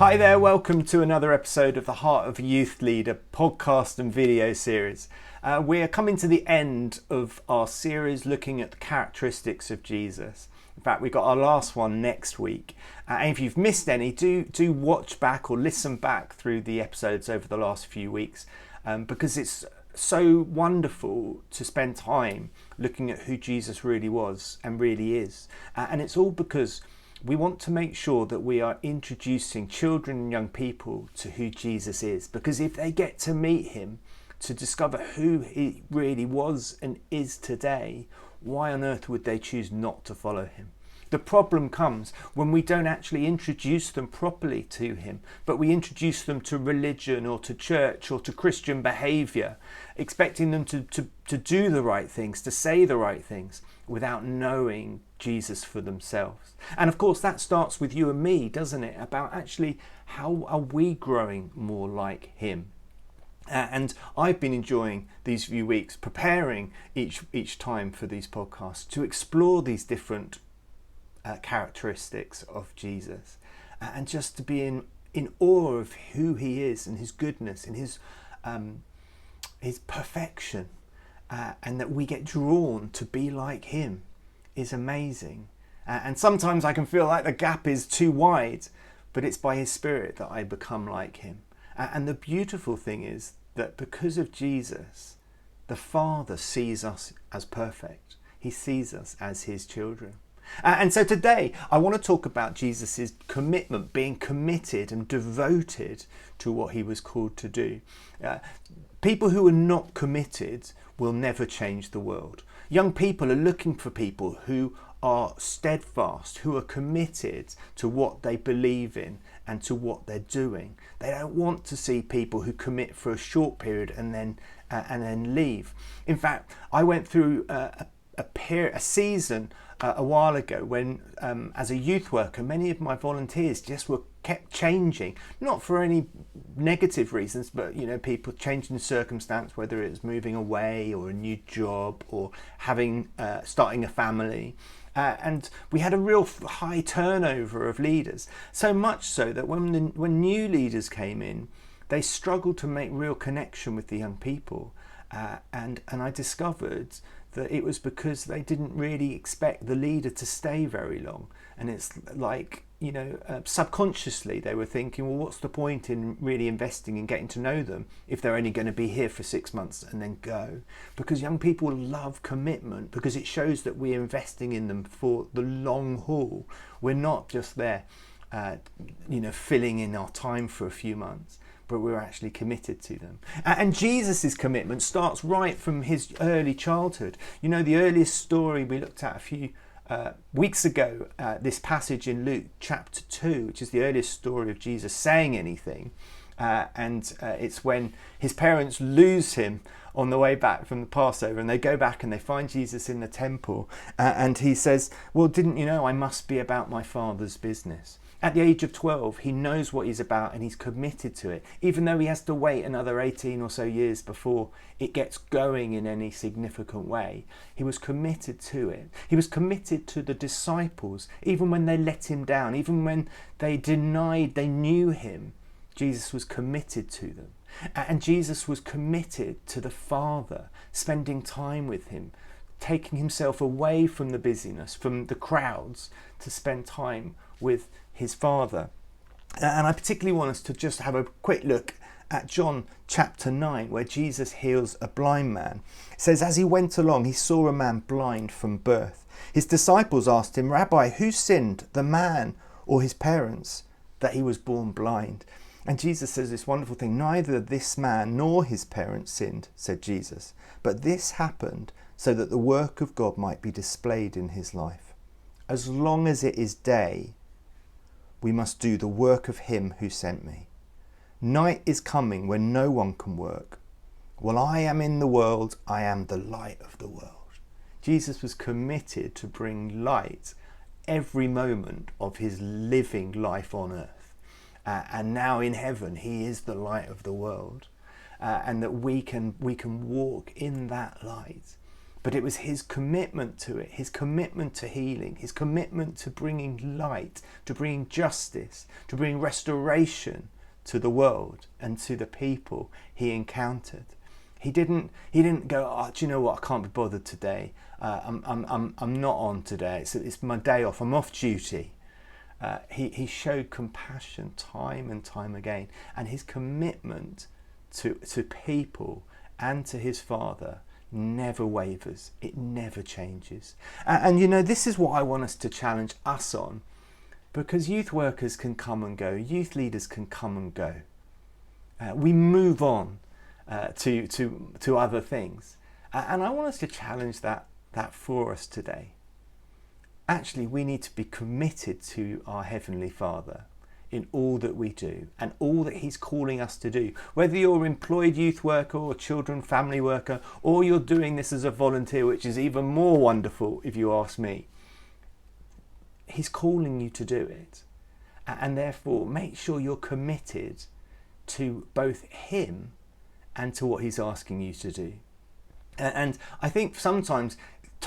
Hi there, welcome to another episode of the Heart of a Youth Leader podcast and video series. We are coming to the end of our series looking at the characteristics of Jesus. In fact, we've got our last one next week. And if you've missed any, do watch back or listen back through the episodes over the last few weeks, because it's so wonderful to spend time looking at who Jesus really was and really is. And it's all because we want to make sure that we are introducing children and young people to who Jesus is, because if they get to meet him, to discover who he really was and is today, why on earth would they choose not to follow him? The problem comes when we don't actually introduce them properly to him, but we introduce them to religion or to church or to Christian behaviour, expecting them to do the right things, to say the right things, without knowing Jesus for themselves. And of course that starts with you and me, doesn't it? About actually how are we growing more like him? And I've been enjoying these few weeks preparing each time for these podcasts to explore these different characteristics of Jesus, and just to be in awe of who he is and his goodness and his perfection, and that we get drawn to be like him is amazing. And sometimes I can feel like the gap is too wide, but it's by his Spirit that I become like him. And the beautiful thing is that because of Jesus, the Father sees us as perfect. He sees us as his children. And so today I want to talk about Jesus' commitment, being committed and devoted to what he was called to do. People who are not committed will never change the world. Young people are looking for people who are steadfast, who are committed to what they believe in and to what they're doing. They don't want to see people who commit for a short period and then leave. In fact, I went through a season a while ago when, as a youth worker, many of my volunteers just kept changing, not for any negative reasons, but people changing circumstance, whether it was moving away or a new job or starting a family. And we had a real high turnover of leaders, so much so that when new leaders came in, they struggled to make real connection with the young people. And I discovered that it was because they didn't really expect the leader to stay very long. And it's like, subconsciously they were thinking, well, what's the point in really investing in getting to know them if they're only going to be here for 6 months and then go? Because young people love commitment, because it shows that we're investing in them for the long haul. We're not just there, filling in our time for a few months, but we're actually committed to them. And Jesus' commitment starts right from his early childhood. The earliest story we looked at a few weeks ago, this passage in Luke chapter 2, which is the earliest story of Jesus saying anything. And it's when his parents lose him on the way back from the Passover, and they go back and they find Jesus in the temple. And he says, well, didn't you know I must be about my Father's business? At the age of 12, he knows what he's about and he's committed to it, even though he has to wait another 18 or so years before it gets going in any significant way. He was committed to it. He was committed to the disciples, even when they let him down, even when they denied they knew him. Jesus was committed to them. And Jesus was committed to the Father, spending time with him, taking himself away from the busyness, from the crowds, to spend time with his Father. And I particularly want us to just have a quick look at John chapter 9, where Jesus heals a blind man. It says, as he went along, he saw a man blind from birth. His disciples asked him, Rabbi, who sinned, the man or his parents, that he was born blind? And Jesus says this wonderful thing, neither this man nor his parents sinned, said Jesus, but this happened so that the work of God might be displayed in his life. As long as it is day, we must do the work of him who sent me. Night is coming when no one can work. While I am in the world, I am the light of the world. Jesus was committed to bring light every moment of his living life on earth. And now in heaven, he is the light of the world. And that we can walk in that light But it was his commitment to it, his commitment to healing, his commitment to bringing light, to bringing justice, to bring restoration to the world and to the people he encountered. He didn't go, oh, do you know what, I can't be bothered today. I'm not on today. It's my day off. I'm off duty. He showed compassion time and time again, and his commitment to people and to his Father never wavers. It never changes. And you know, this is what I want us to challenge us on, because youth workers can come and go, youth leaders can come and go. We move on to other things, and I want us to challenge that for us today. Actually, we need to be committed to our Heavenly Father in all that we do and all that he's calling us to do. Whether you're employed youth worker or children family worker, or you're doing this as a volunteer, which is even more wonderful if you ask me, he's calling you to do it. And therefore, make sure you're committed to both him and to what he's asking you to do. And I think sometimes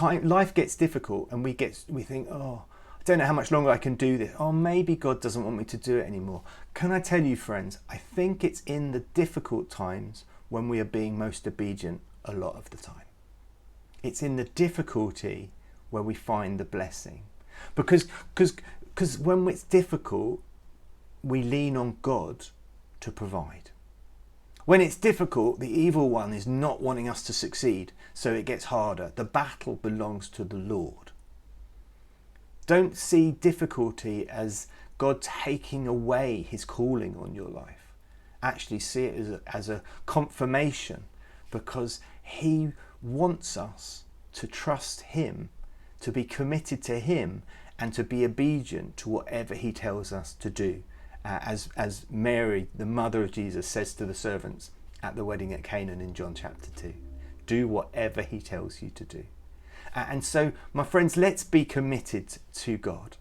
life gets difficult and we think, oh, I don't know how much longer I can do this. Oh, maybe God doesn't want me to do it anymore. Can I tell you, friends, I think it's in the difficult times when we are being most obedient a lot of the time. It's in the difficulty where we find the blessing. Because when it's difficult, we lean on God to provide. When it's difficult, the evil one is not wanting us to succeed, so it gets harder. The battle belongs to the Lord. Don't see difficulty as God taking away his calling on your life. Actually see it as a confirmation, because he wants us to trust him, to be committed to him, and to be obedient to whatever he tells us to do. As Mary, the mother of Jesus, says to the servants at the wedding at Canaan in John chapter 2. Do whatever he tells you to do. And so, my friends, let's be committed to God.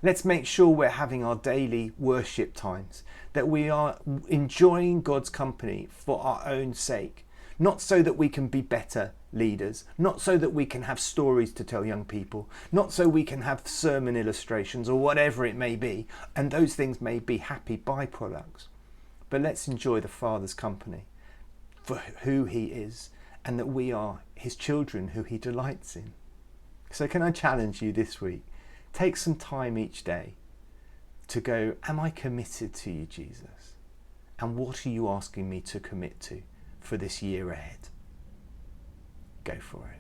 Let's make sure we're having our daily worship times, that we are enjoying God's company for our own sake, not so that we can be better leaders, not so that we can have stories to tell young people, not so we can have sermon illustrations or whatever it may be, and those things may be happy byproducts. But let's enjoy the Father's company for who he is, and that we are his children who he delights in. So can I challenge you this week? Take some time each day to go, am I committed to you, Jesus? And what are you asking me to commit to for this year ahead? Go for it.